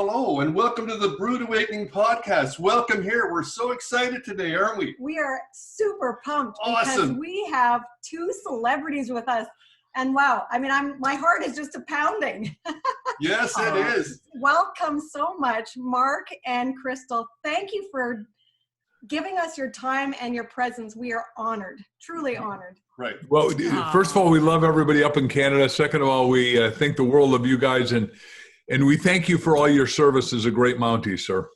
Hello, and welcome to the Brood Awakening podcast. Welcome here. We're so excited today, aren't we? We are super pumped Awesome. because we have two celebrities with us. And wow, I mean, my heart is just a pounding. Yes, it is. Welcome so much, Mark and Crystal. Thank you for giving us your time and your presence. We are honored, truly honored. Right. Well, first of all, we love everybody up in Canada. Second of all, we think the world of you guys, and we thank you for all your service as a great Mountie, sir.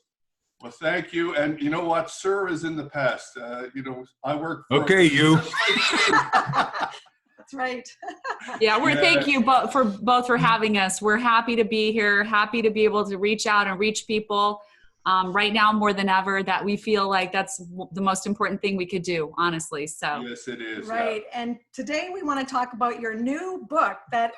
Well, thank you. And you know what? Sir is in the past. I work for... Okay, you. That's right. Thank you both for having us. We're happy to be here, happy to be able to reach out and reach people right now more than ever, that we feel like that's the most important thing we could do, honestly. So yes, it is. Right. Yeah. And today we want to talk about your new book that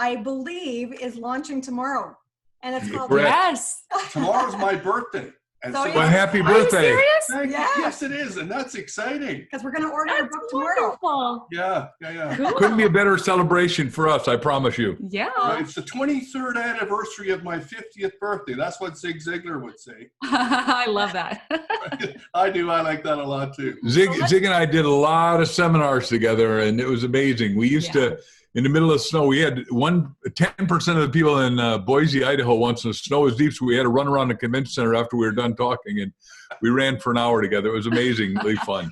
I believe is launching tomorrow. And it's called Yes. Tomorrow's my birthday. And So, Well, happy birthday. Are you serious? Thank you. Yeah. Yes, it is. And that's exciting. because we're going to order your That's book tomorrow. wonderful. Yeah. Cool. Couldn't be a better celebration for us, I promise you. Yeah. It's the 23rd anniversary of my 50th birthday. That's what Zig Ziglar would say. I love that. I do. I like that a lot too. Zig and I did a lot of seminars together, and it was amazing. We used to, in the middle of snow, we had 10% of the people in Boise, Idaho once, and the snow was deep, so we had to run around the convention center after we were done talking, and we ran for an hour together. It was amazingly fun.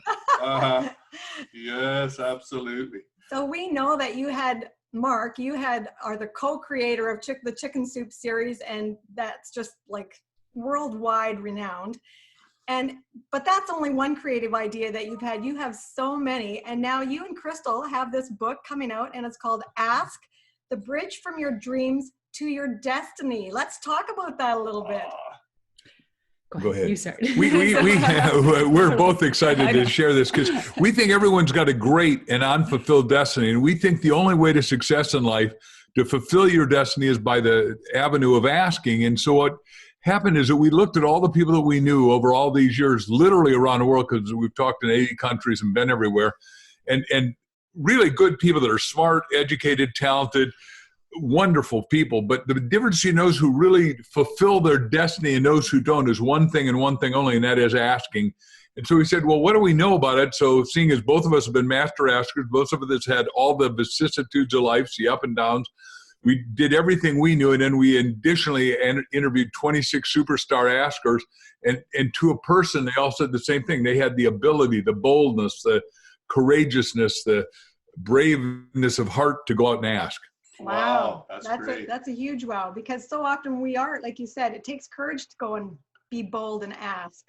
Yes, absolutely. So we know that you had, Mark, are the co-creator of the Chicken Soup series, and that's just like worldwide renowned. But that's only one creative idea that you've had. You have so many. And now you and Crystal have this book coming out, and it's called Ask, the Bridge from Your Dreams to Your Destiny. Let's talk about that a little bit. Go ahead. You start. We're both excited to share this because we think everyone's got a great and unfulfilled destiny. And we think the only way to success in life, to fulfill your destiny, is by the avenue of asking. And so what happened is that we looked at all the people that we knew over all these years, literally around the world, because we've talked in 80 countries and been everywhere, and really good people that are smart, educated, talented, wonderful people. But the difference between those who really fulfill their destiny and those who don't is one thing and one thing only, and that is asking. And so we said, well, what do we know about it? So seeing as both of us have been master askers, both of us had all the vicissitudes of life, the up and downs, we did everything we knew, and then we additionally interviewed 26 superstar askers, and to a person, they all said the same thing. They had the ability, the boldness, the courageousness, the braveness of heart to go out and ask. Wow, that's great. That's a huge wow, because so often we are, like you said, it takes courage to go and be bold and ask.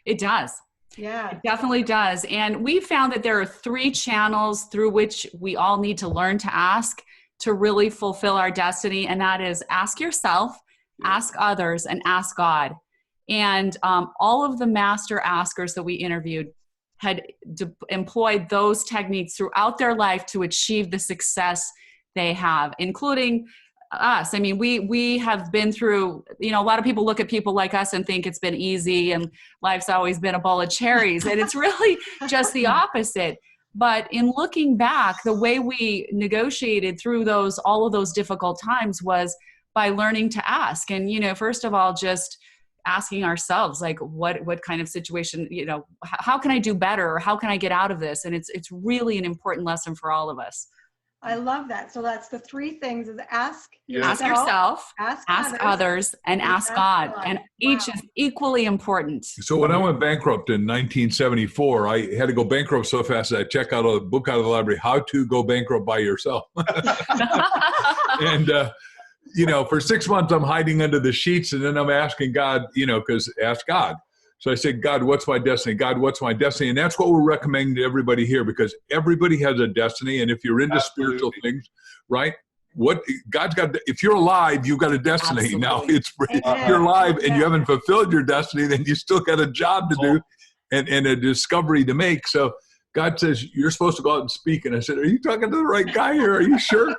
It does. Yeah. It definitely does. And we found that there are 3 channels through which we all need to learn to ask to really fulfill our destiny. And that is ask yourself, ask others, and ask God. And all of the master askers that we interviewed had employed those techniques throughout their life to achieve the success they have, including us. I mean, we have been through, a lot of people look at people like us and think it's been easy and life's always been a bowl of cherries. And it's really just the opposite. But in looking back, the way we negotiated through all of those difficult times was by learning to ask. And, first of all, just asking ourselves, like, what kind of situation, how can I do better? Or how can I get out of this? And it's really an important lesson for all of us. I love that. So that's the 3 things: is ask yourself, ask others, and ask God. And each is equally important. So when I went bankrupt in 1974, I had to go bankrupt so fast that I checked out a book out of the library, How to Go Bankrupt by Yourself. And, for 6 months, I'm hiding under the sheets, and then I'm asking God, because ask God. So I said, God, what's my destiny? God, what's my destiny? And that's what we're recommending to everybody here, because everybody has a destiny. And if you're into spiritual things, right? If you're alive, you've got a destiny. Absolutely. Now if you're alive and you haven't fulfilled your destiny, then you still got a job to do and a discovery to make. So God says, you're supposed to go out and speak. And I said, are you talking to the right guy here? Are you sure?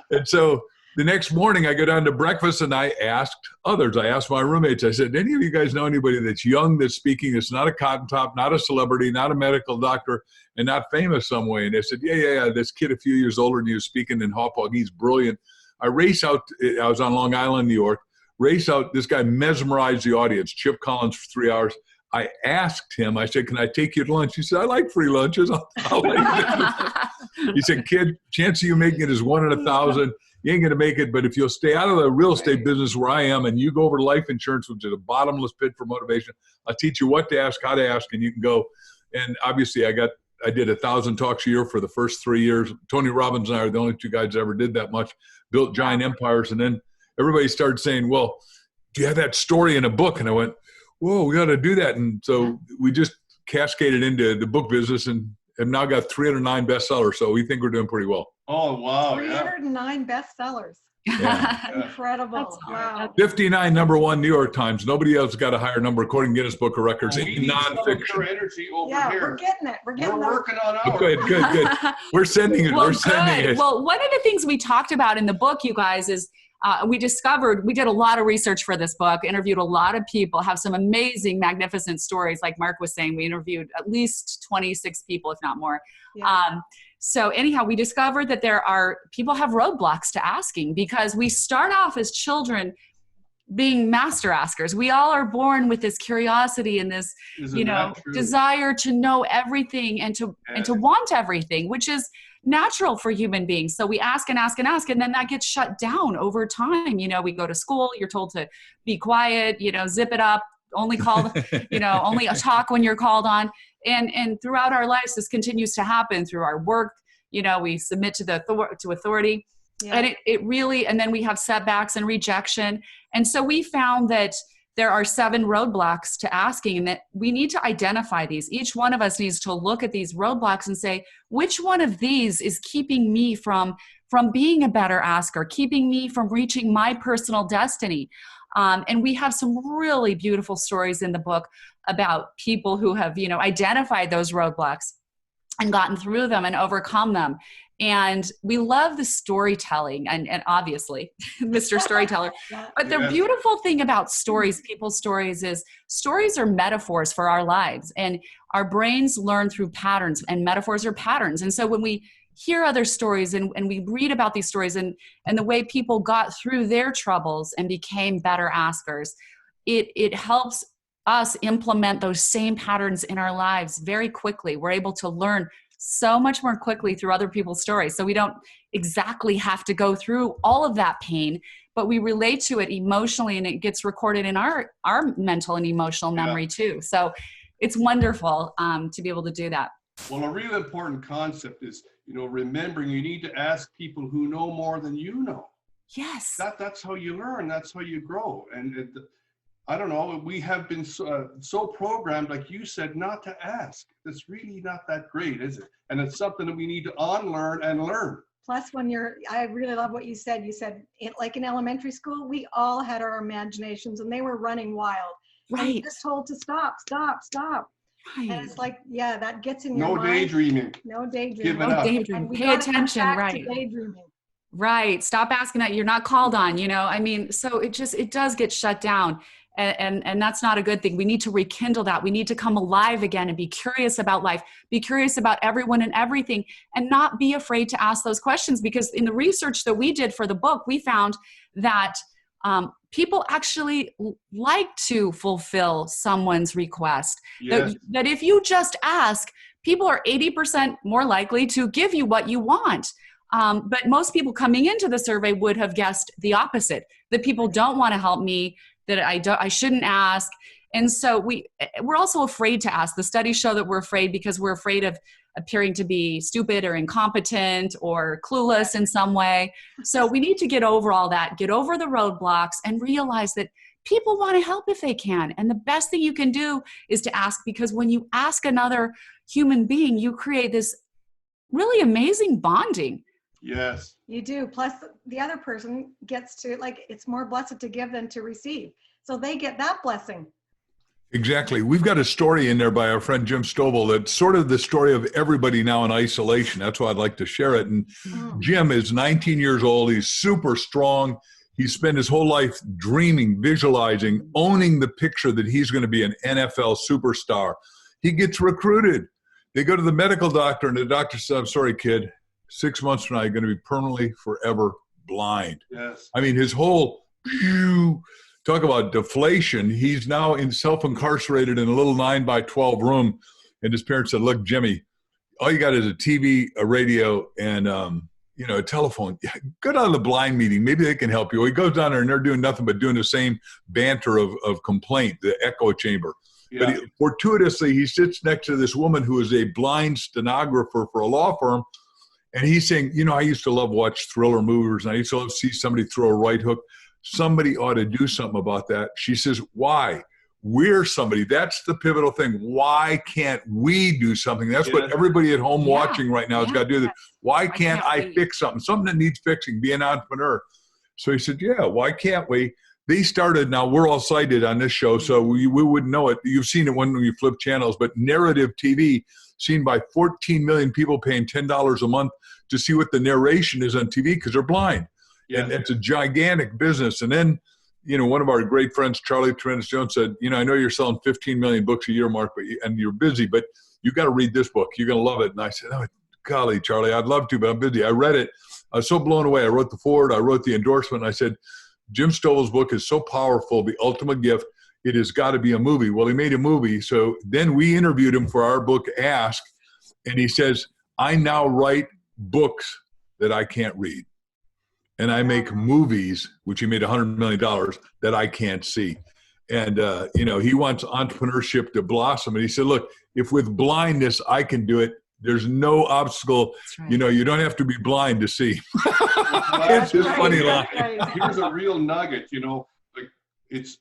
And so the next morning I go down to breakfast and I asked others. I asked my roommates, I said, any of you guys know anybody that's young, that's speaking, that's not a cotton top, not a celebrity, not a medical doctor, and not famous some way? And they said, yeah. This kid a few years older than you speaking in Hauppauge, he's brilliant. I race out, I was on Long Island, New York, race out. This guy mesmerized the audience. Chip Collins for 3 hours. I asked him, I said, can I take you to lunch? He said, I like free lunches. I'll let you. He said, kid, chance of you making it is 1 in 1,000. You ain't going to make it, but if you'll stay out of the real estate business where I am and you go over to life insurance, which is a bottomless pit for motivation, I'll teach you what to ask, how to ask, and you can go. And obviously I did 1,000 talks a year for the first 3 years. Tony Robbins and I are the only two guys that ever did that much, built giant empires. And then everybody started saying, well, do you have that story in a book? And I went, whoa, we got to do that. And so we just cascaded into the book business and have now got 309 bestsellers. So we think we're doing pretty well. Oh, wow. 309 bestsellers. Yeah. Incredible. Wow. 59 #1 New York Times. Nobody else got a higher number according to Guinness Book of Records. We need some of your Nonfiction. energy over Yeah, here. we're getting it. We're working on ours. Good. We're sending it. Well, We're sending good. it. Well, one of the things we talked about in the book, you guys, is we did a lot of research for this book, interviewed a lot of people, have some amazing, magnificent stories. Like Mark was saying, we interviewed at least 26 people, if not more. Yeah. So anyhow, we discovered that people have roadblocks to asking because we start off as children being master askers. We all are born with this curiosity and this, desire to know everything and to want everything, which is natural for human beings. So we ask and ask and ask, and then that gets shut down over time. We go to school, you're told to be quiet, zip it up, only call, only talk when you're called on. And throughout our lives, this continues to happen through our work. We submit to authority. Yeah. And it really, and then we have setbacks and rejection. And so we found that there are 7 roadblocks to asking, and that we need to identify these. Each one of us needs to look at these roadblocks and say, which one of these is keeping me from being a better asker, keeping me from reaching my personal destiny? And we have some really beautiful stories in the book about people who have, identified those roadblocks and gotten through them and overcome them. And we love the storytelling and obviously Mr. Storyteller. But the beautiful thing about stories, people's stories, is stories are metaphors for our lives, and our brains learn through patterns, and metaphors are patterns. And so when we hear other stories and we read about these stories and the way people got through their troubles and became better askers, it helps us implement those same patterns in our lives very quickly. We're able to learn so much more quickly through other people's stories. So we don't exactly have to go through all of that pain, but we relate to it emotionally, and it gets recorded in our mental and emotional memory too. So it's wonderful to be able to do that. Well, a real important concept is, remembering you need to ask people who know more than you know. Yes. That's how you learn. That's how you grow. And I don't know, we have been so programmed, like you said, not to ask. It's really not that great, is it? And it's something that we need to unlearn and learn. Plus, I really love what you said. You said, like in elementary school, we all had our imaginations and they were running wild. Right. And you're just told to stop. Right. And it's like, that gets in your mind. Daydreaming. No daydreaming. Give it up. Daydreaming. Pay attention, right. Daydreaming. Right. Stop asking that you're not called on, so it does get shut down. And that's not a good thing. We need to rekindle that. We need to come alive again and be curious about life, be curious about everyone and everything, and not be afraid to ask those questions. Because in the research that we did for the book, we found that people actually like to fulfill someone's request. Yes. That if you just ask, people are 80% more likely to give you what you want. But most people coming into the survey would have guessed the opposite, that people don't want to help me, that I shouldn't ask. And so we're also afraid to ask. The studies show that we're afraid because we're afraid of appearing to be stupid or incompetent or clueless in some way. So we need to get over all that, get over the roadblocks, and realize that people want to help if they can. And the best thing you can do is to ask, because when you ask another human being, you create this really amazing bonding. Yes. You do. Plus, the other person gets to, it's more blessed to give than to receive. So they get that blessing. Exactly. We've got a story in there by our friend Jim Stovall that's sort of the story of everybody now in isolation. That's why I'd like to share it. And Jim is 19 years old. He's super strong. He spent his whole life dreaming, visualizing, owning the picture that he's going to be an NFL superstar. He gets recruited. They go to the medical doctor, and the doctor says, "I'm sorry, kid. 6 months from now, you're going to be permanently, forever blind." Yes. I mean, his whole talk about deflation. He's now self-incarcerated in a little 9x12 room. And his parents said, look, Jimmy, all you got is a TV, a radio, and a telephone. Go down to the blind meeting. Maybe they can help you. Well, he goes down there and they're doing nothing but doing the same banter of complaint, the echo chamber. Yeah. But fortuitously, he sits next to this woman who is a blind stenographer for a law firm. And he's saying, I used to love watch thriller movies, and I used to love to see somebody throw a right hook. Somebody ought to do something about that. She says, why? We're somebody. That's the pivotal thing. Why can't we do something? That's what everybody at home watching right now has got to do. Why can't I fix something? Something that needs fixing, be an entrepreneur. So he said, yeah, why can't we? They started, now we're all sighted on this show, so we wouldn't know it. You've seen it when you flip channels, but narrative TV, seen by 14 million people paying $10 a month to see what the narration is on TV because they're blind. Yeah. And it's a gigantic business. And then, one of our great friends, Charlie Tremendous Jones, said, I know you're selling 15 million books a year, Mark, and you're busy, but you got to read this book. You're going to love it. And I said, oh, golly, Charlie, I'd love to, but I'm busy. I read it. I was so blown away. I wrote the foreword. I wrote the endorsement. And I said, Jim Stovall's book is so powerful, The Ultimate Gift. It has got to be a movie. Well, he made a movie. So then we interviewed him for our book, Ask. And he says, I now write books that I can't read. And I make movies, which he made $100 million, that I can't see. And, he wants entrepreneurship to blossom. And he said, look, if with blindness I can do it, there's no obstacle. Right. You don't have to be blind to see. It's just funny line. Here's a real nugget, it's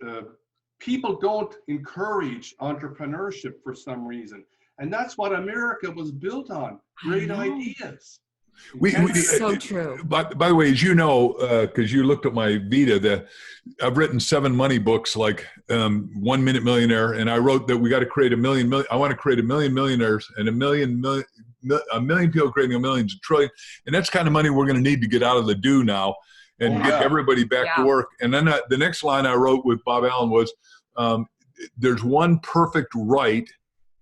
people don't encourage entrepreneurship for some reason. And that's what America was built on. Great ideas. So true. By the way, as you know, because you looked at my Vita, I've written 7 money books, like 1 Minute Millionaire, and I wrote that we got to create a million. I want to create 1 million millionaires and a million people creating a million trillion, and that's kind of money we're going to need to get out of the do now and get everybody back to work. And then the next line I wrote with Bob Allen was, "There's one perfect right,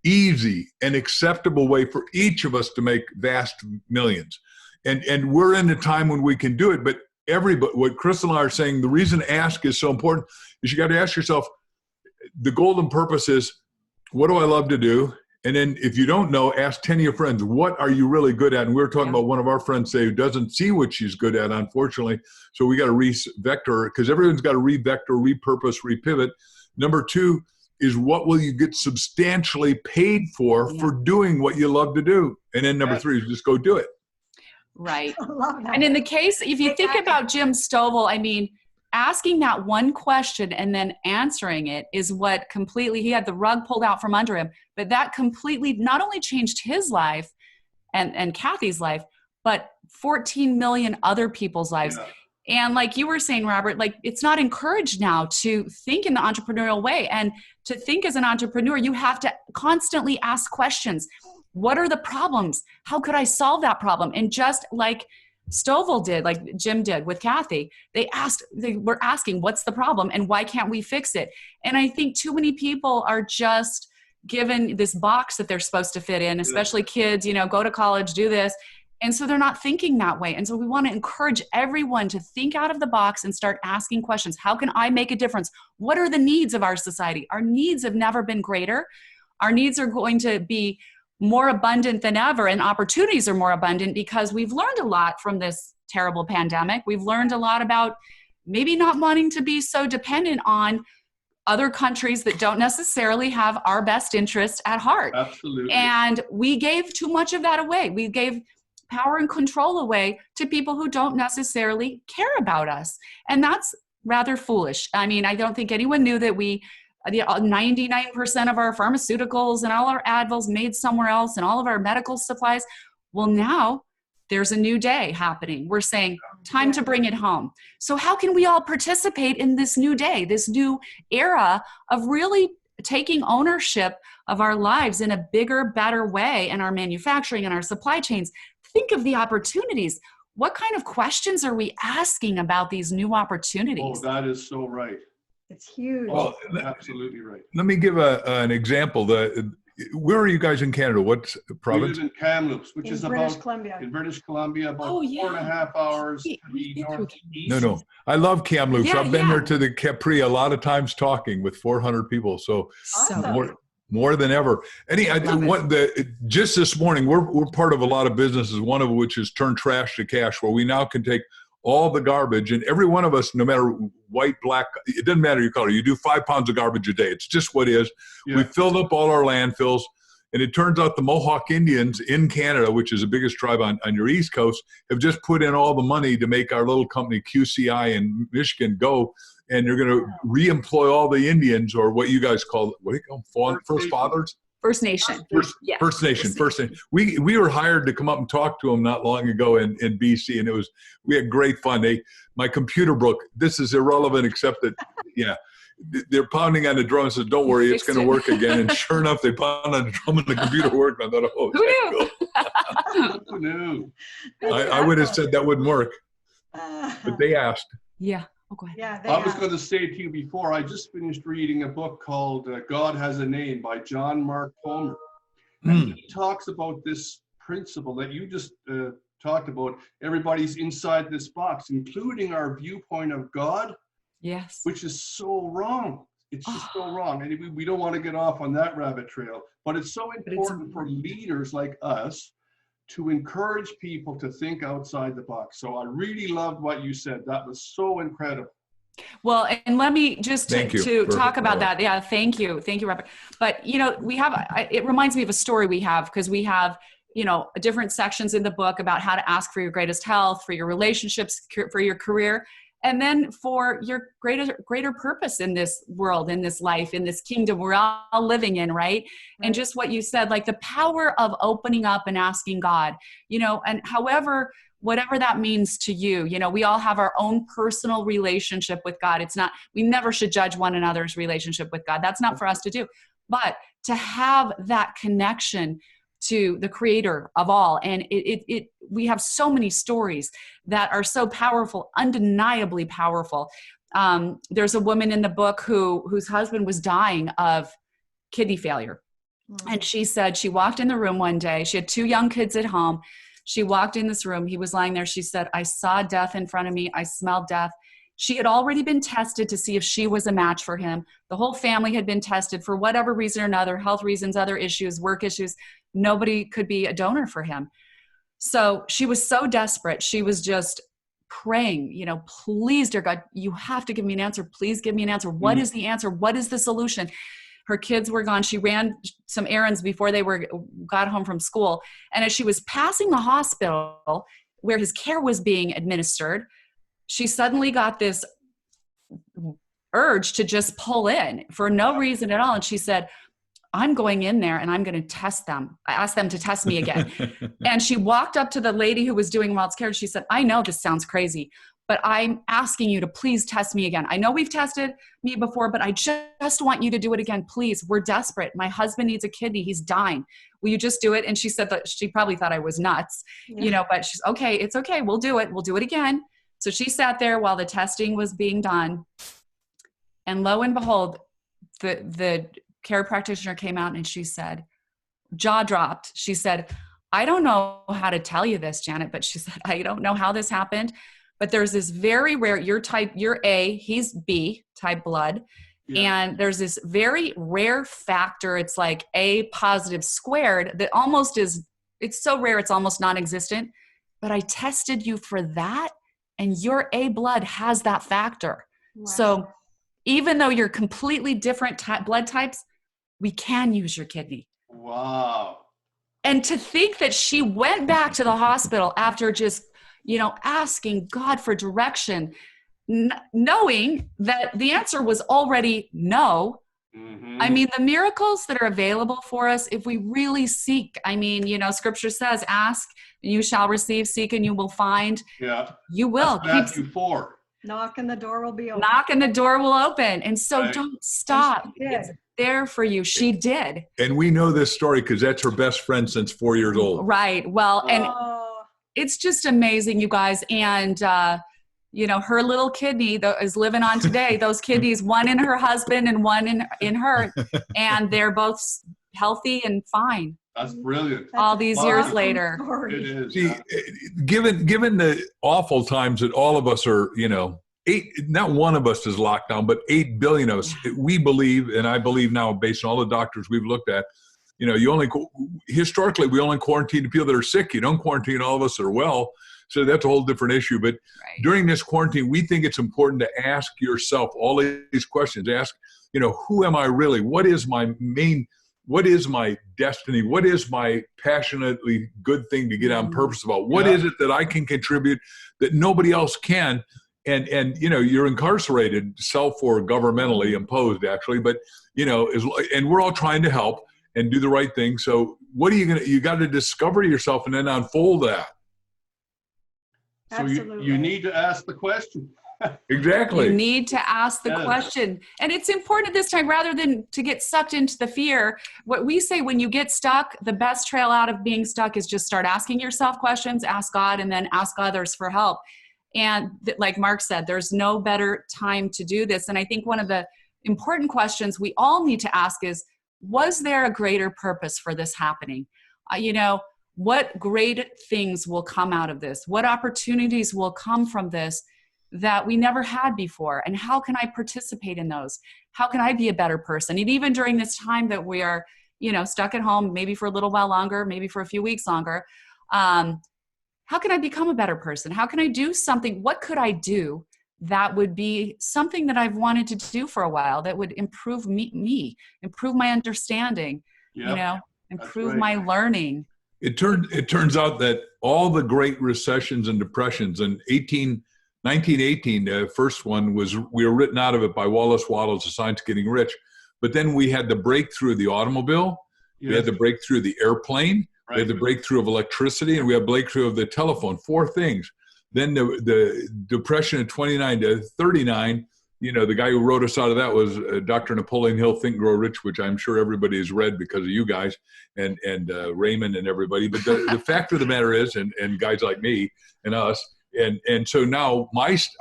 easy and acceptable way for each of us to make vast millions." And we're in a time when we can do it, but everybody, what Crystal and I are saying, the reason Ask is so important is you got to ask yourself, the golden purpose is, what do I love to do? And then if you don't know, ask 10 of your friends, what are you really good at? And we were talking about one of our friends say who doesn't see what she's good at, unfortunately. So we got to re-vector, because everyone's got to re-vector, repurpose, repivot. Number 2 is, what will you get substantially paid for doing what you love to do? And then number 3 is just go do it. Right. And in the case, if you think about Jim Stovall, asking that one question and then answering it is what completely, he had the rug pulled out from under him, but that completely not only changed his life and Kathy's life, but 14 million other people's lives. Yeah. And like you were saying, Robert, it's not encouraged now to think in the entrepreneurial way. And to think as an entrepreneur, you have to constantly ask questions. What are the problems? How could I solve that problem? And just like Stovall did, like Jim did with Kathy, they were asking, what's the problem and why can't we fix it? And I think too many people are just given this box that they're supposed to fit in, especially kids, go to college, do this. And so they're not thinking that way. And so we want to encourage everyone to think out of the box and start asking questions. How can I make a difference? What are the needs of our society? Our needs have never been greater. Our needs are going to be more abundant than ever, and opportunities are more abundant because we've learned a lot from this terrible pandemic. We've learned a lot about maybe not wanting to be so dependent on other countries that don't necessarily have our best interest at heart. Absolutely. And we gave too much of that away. We gave power and control away to people who don't necessarily care about us. And that's rather foolish. I don't think anyone knew that 99% of our pharmaceuticals and all our Advils made somewhere else and all of our medical supplies. Well, now there's a new day happening. We're saying time to bring it home. So how can we all participate in this new day, this new era of really taking ownership of our lives in a bigger, better way in our manufacturing and our supply chains? Think of the opportunities. What kind of questions are we asking about these new opportunities? Oh, that is so right. It's huge. Well, absolutely right. Let me give an example. Where are you guys in Canada? What We province? live in Kamloops, which In is British about Columbia. in British Columbia, about Oh, yeah. 4.5 hours to We've the been through northeast. No. I love Kamloops. Yeah, I've been yeah. there to the Capri a lot of times talking with 400 people. So Awesome. more than ever. Just this morning, we're part of a lot of businesses, one of which is Turn Trash to Cash, where we now can take all the garbage, and every one of us, no matter white, black, it doesn't matter your color, you do 5 pounds of garbage a day. It's just what is. Yeah. We filled up all our landfills, and it turns out the Mohawk Indians in Canada, which is the biggest tribe on your East Coast, have just put in all the money to make our little company QCI in Michigan go, and they're going to re-employ all the Indians, or what you guys call, what do you call them, First Fathers? First Nation. Yeah. First Nation. We were hired to come up and talk to them not long ago in BC, and we had great fun. My computer broke. This is irrelevant, except that, yeah, they're pounding on the drum and says, "Don't worry, it's going to work again." And sure enough, they pound on the drum and the computer worked. And I thought, "Oh, Who knew?" Who knew? I would have said that wouldn't work, but they asked. Yeah. Oh, go ahead. Yeah, I was going to say to you before, I just finished reading a book called God Has a Name by John Mark Comer. And he talks about this principle that you just talked about. Everybody's inside this box, including our viewpoint of God, Yes. which is so wrong. It's just so wrong. And we don't want to get off on that rabbit trail, but it's so important for leaders like us to encourage people to think outside the box. So I really loved what you said. That was so incredible. Well, and let me just to talk about Robert. that. Yeah, thank you, Robert. But we have. It reminds me of a story we have, because we have different sections in the book about how to ask for your greatest health, for your relationships, for your career, and then for your greater purpose in this world, in this life, in this kingdom we're all living in, right? And just what you said, like the power of opening up and asking God, and whatever that means to you. We all have our own personal relationship with God. We never should judge one another's relationship with God. That's not for us to do. But to have that connection to the creator of all. And we have so many stories that are so powerful, undeniably powerful. There's a woman in the book whose husband was dying of kidney failure. And she said she walked in the room one day. She had 2 young kids at home. She walked in this room. He was lying there. She said, "I saw death in front of me. I smelled death." She had already been tested to see if she was a match for him. The whole family had been tested for whatever reason or another, health reasons, other issues, work issues. Nobody could be a donor for him. So she was so desperate. She was just praying, "Please, dear God, you have to give me an answer. Please give me an answer. What is the answer? What is the solution?" Her kids were gone. She ran some errands before they got home from school. And as she was passing the hospital where his care was being administered, she suddenly got this urge to just pull in for no reason at all. And she said, "I'm going in there and I'm going to test them." I asked them to test me again. And she walked up to the lady who was doing Wild's care. She said, "I know this sounds crazy, but I'm asking you to please test me again. I know we've tested me before, but I just want you to do it again. Please, we're desperate. My husband needs a kidney. He's dying. Will you just do it?" And she said that she probably thought I was nuts, but she's okay. It's okay. We'll do it. We'll do it again. So she sat there while the testing was being done. And lo and behold, the care practitioner came out and she said, jaw dropped. She said, "I don't know how to tell you this, Janet," but she said, "I don't know how this happened. But there's this very rare, you're A, he's B type blood. Yeah. And there's this very rare factor. It's like A positive squared that it's so rare, it's almost non-existent. But I tested you for that, and your A blood has that factor." Wow. So even though you're completely different blood types, we can use your kidney. Wow. And to think that she went back to the hospital after just asking God for direction, knowing that the answer was already no. Mm-hmm. I mean, the miracles that are available for us, if we really seek, scripture says, "Ask and you shall receive, seek and you will find." Yeah. You will. That's Matthew 4. Knock and the door will be open. Knock and the door will open. And so Don't stop. It's there for you. She did. And we know this story because that's her best friend since 4 years old. Right. Well, and it's just amazing, you guys. And, her little kidney is living on today. Those kidneys, one in her husband and one in her. And they're both healthy and fine That's brilliant. all these years awesome later. story. It is. See, Yeah. given the awful times that all of us are, not one of us is locked down, but 8 billion of us, we believe, and I believe now based on all the doctors we've looked at, historically, we only quarantine the people that are sick. You don't quarantine all of us that are well. So that's a whole different issue. But during this quarantine, we think it's important to ask yourself all these questions. Ask, who am I really? What is my destiny? What is my passionately good thing to get on purpose about? What is it that I can contribute that nobody else can? And you're incarcerated, self or governmentally imposed, actually. But, and we're all trying to help and do the right thing. So what are you got to discover yourself and then unfold that. So you need to ask the question. Exactly. You need to ask the question. And it's important at this time, rather than to get sucked into the fear. What we say, when you get stuck, the best trail out of being stuck is just start asking yourself questions, ask God, and then ask others for help. And like Mark said, there's no better time to do this. And I think one of the important questions we all need to ask is, was there a greater purpose for this happening? What great things will come out of this? What opportunities will come from this that we never had before? And how can I participate in those? How can I be a better person? And even during this time that we are, stuck at home, maybe for a little while longer, maybe for a few weeks longer, how can I become a better person? How can I do something? What could I do that would be something that I've wanted to do for a while, that would improve me, improve my understanding, improve my learning? It turns out that all the great recessions and depressions in 1918, the first one we were written out of it by Wallace Wattles, The Science of Getting Rich. But then we had the breakthrough of the automobile. Yes. We had the breakthrough of the airplane. Right. We had the breakthrough of electricity, and we had breakthrough of the telephone. 4 things. Then the depression of 29 to 39, the guy who wrote us out of that was Dr. Napoleon Hill, Think, Grow Rich, which I'm sure everybody has read because of you guys and Raymond and everybody. But the fact of the matter is, and guys like me and us, and so now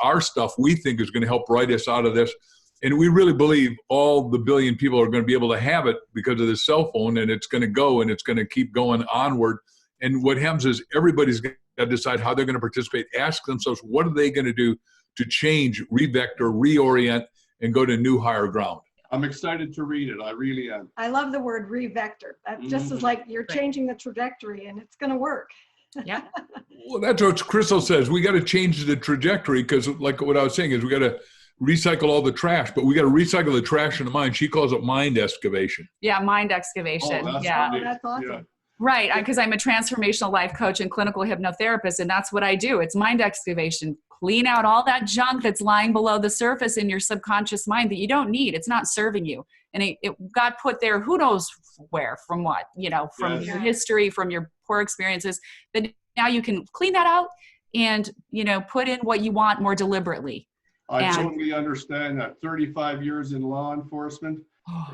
our stuff we think is going to help write us out of this. And we really believe all the billion people are going to be able to have it because of this cell phone, and it's going to go and it's going to keep going onward. And what happens is everybody's going to decide how they're going to participate, ask themselves, what are they going to do to change, revector, reorient, and go to new higher ground? I'm excited to read it. I really am. I love the word revector. That just is like you're changing the trajectory and it's going to work. Yeah. Well, that's what Crystal says. We got to change the trajectory because, like what I was saying, is we got to recycle all the trash, but we got to recycle the trash in the mind. She calls it mind excavation. Yeah, mind excavation. Oh, that's awesome. Yeah. Right, because I'm a transformational life coach and clinical hypnotherapist, and that's what I do. It's mind excavation. Clean out all that junk that's lying below the surface in your subconscious mind that you don't need. It's not serving you. And it got put there, who knows where, from what, from your history, from your poor experiences. But now you can clean that out and, put in what you want more deliberately. I totally understand that. 35 years in law enforcement,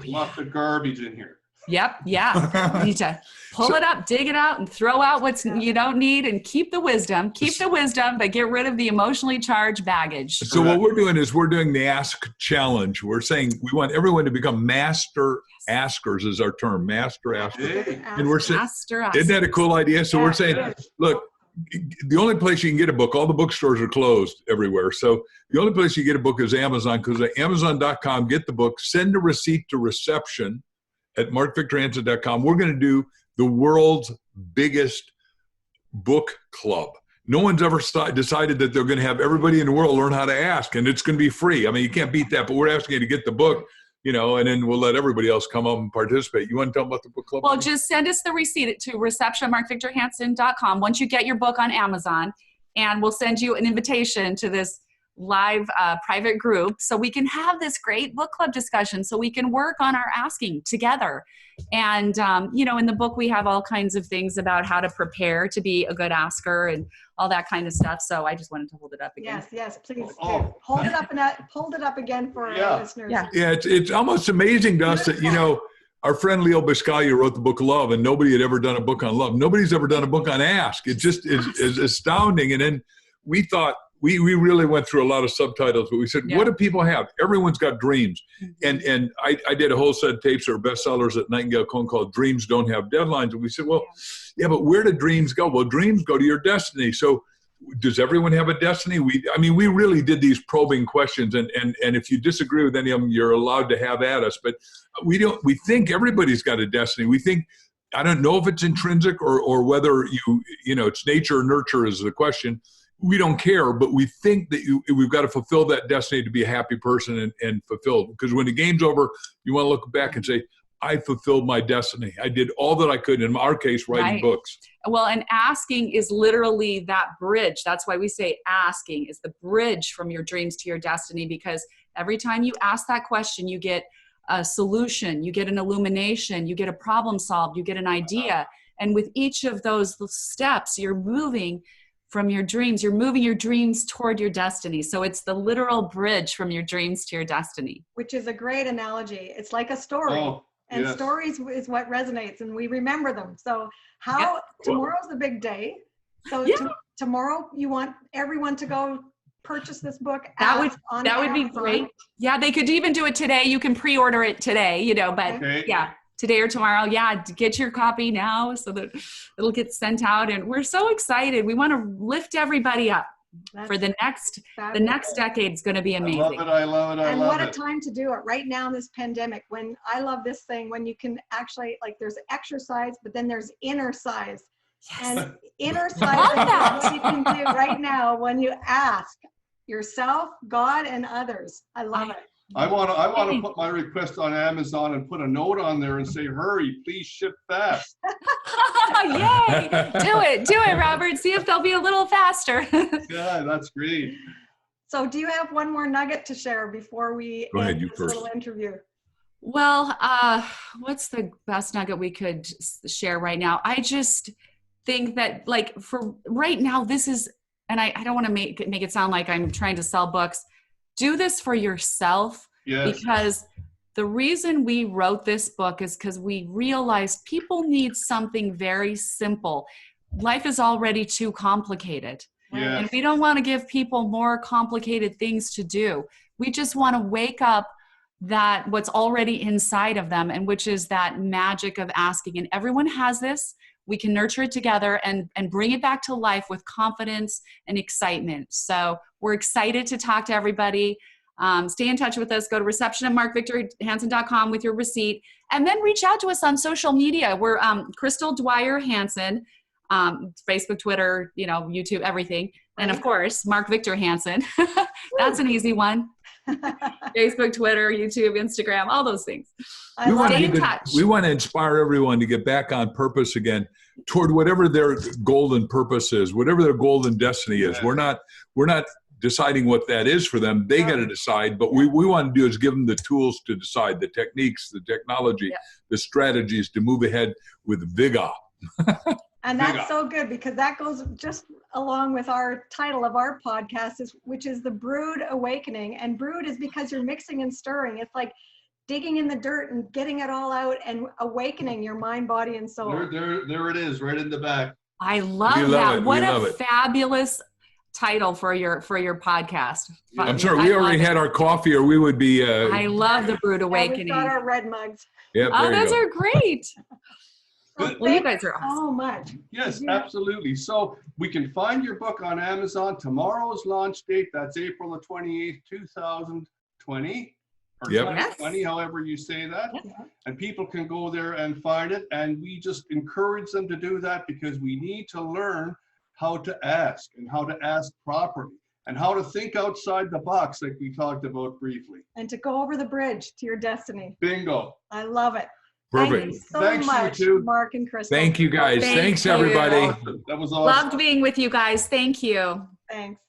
lots of garbage in here. Yep. Yeah. You need to pull it up, dig it out, and throw out what you don't need, and keep the wisdom, but get rid of the emotionally charged baggage. So what we're doing is we're doing the Ask Challenge. We're saying we want everyone to become master askers is our term, master askers. Hey. And we're saying, isn't that a cool idea? So we're saying, look, the only place you can get a book, all the bookstores are closed everywhere. So the only place you get a book is Amazon, because at Amazon.com, get the book, send a receipt to reception at markvictorhansen.com. We're going to do the world's biggest book club. No one's ever decided that they're going to have everybody in the world learn how to ask, and it's going to be free. I mean, you can't beat that, but we're asking you to get the book, and then we'll let everybody else come up and participate. You want to tell them about the book club? Well, just send us the receipt to reception@markvictorhansen.com once you get your book on Amazon, and we'll send you an invitation to this live private group so we can have this great book club discussion, so we can work on our asking together. And, in the book, we have all kinds of things about how to prepare to be a good asker and all that kind of stuff. So I just wanted to hold it up again. Yes, please do. Hold it up and hold it up again for our listeners. Yeah, it's almost amazing to us that, our friend Leo Biscaglia wrote the book Love, and nobody had ever done a book on love. Nobody's ever done a book on ask. It just is astounding. And then we thought, we really went through a lot of subtitles, but we said, what do people have? Everyone's got dreams. And I did a whole set of tapes that are bestsellers at Nightingale Cone called Dreams Don't Have Deadlines. And we said, well, yeah, but where do dreams go? Well, dreams go to your destiny. So does everyone have a destiny? We really did these probing questions, and if you disagree with any of them, you're allowed to have at us. But we think everybody's got a destiny. We think, I don't know if it's intrinsic or whether it's nature or nurture is the question. We don't care, but we think that we've got to fulfill that destiny to be a happy person and fulfilled. Because when the game's over, you want to look back and say, I fulfilled my destiny. I did all that I could, in our case, writing books. Well, and asking is literally that bridge. That's why we say asking is the bridge from your dreams to your destiny, because every time you ask that question, you get a solution, you get an illumination, you get a problem solved, you get an idea. And with each of those steps, you're moving from your dreams. You're moving your dreams toward your destiny. So it's the literal bridge from your dreams to your destiny. Which is a great analogy. It's like a story. And stories is what resonates, and we remember them. So tomorrow's the big day. So tomorrow you want everyone to go purchase this book. That would be great. Yeah, they could even do it today. You can pre-order it today, but today or tomorrow. Yeah, get your copy now so that it'll get sent out. And we're so excited. We want to lift everybody up. For the next decade is going to be amazing. I love it. And what a time to do it right now in this pandemic, when I love this thing, when you can actually, there's exercise, but then there's inner size. And inner size is what you can do right now when you ask yourself, God, and others. I love it. I want to put my request on Amazon and put a note on there and say, hurry, please ship fast. Yay! Do it, Robert. See if they'll be a little faster. Yeah, that's great. So do you have one more nugget to share before we end this little interview? Well, what's the best nugget we could share right now? I just think that for right now, this is, and I don't want to make it sound like I'm trying to sell books. Do this for yourself, because the reason we wrote this book is because we realized people need something very simple. Life is already too complicated. Yes. And we don't want to give people more complicated things to do. We just want to wake up what's already inside of them, and which is that magic of asking. And everyone has this. We can nurture it together and bring it back to life with confidence and excitement. So we're excited to talk to everybody. Stay in touch with us. Go to reception@markvictorhansen.com with your receipt, and then reach out to us on social media. We're Crystal Dwyer Hansen, Facebook, Twitter, YouTube, everything. And of course, Mark Victor Hansen. That's an easy one. Facebook, Twitter, YouTube, Instagram, all those things. Stay in touch. We want to inspire everyone to get back on purpose again toward whatever their golden purpose is, whatever their golden destiny is. We're not deciding what that is for them. They got to decide. But we want to do is give them the tools to decide, the techniques, the technology, the strategies to move ahead with vigor. And that's so good, because that goes just along with our title of our podcast, which is The Brood Awakening. And brood is because you're mixing and stirring. It's like digging in the dirt and getting it all out and awakening your mind, body, and soul. There it is, right in the back. I love that. What a fabulous title for your podcast. I'm sorry, we already had our coffee, or we would be. I love The Brood Awakening. We've got our red mugs. Yep, those are great. Well, you guys are awesome. So much. Yes, absolutely. So we can find your book on Amazon. Tomorrow's launch date, that's April the 28th, 2020. Or 2020, however you say that. Yep. And people can go there and find it. And we just encourage them to do that, because we need to learn how to ask, and how to ask properly, and how to think outside the box, like we talked about briefly. And to go over the bridge to your destiny. Bingo. I love it. Perfect. Thank you so much, Mark and Crystal. Thank you, guys. Thanks, everybody. That was awesome. Loved being with you guys. Thank you. Thanks.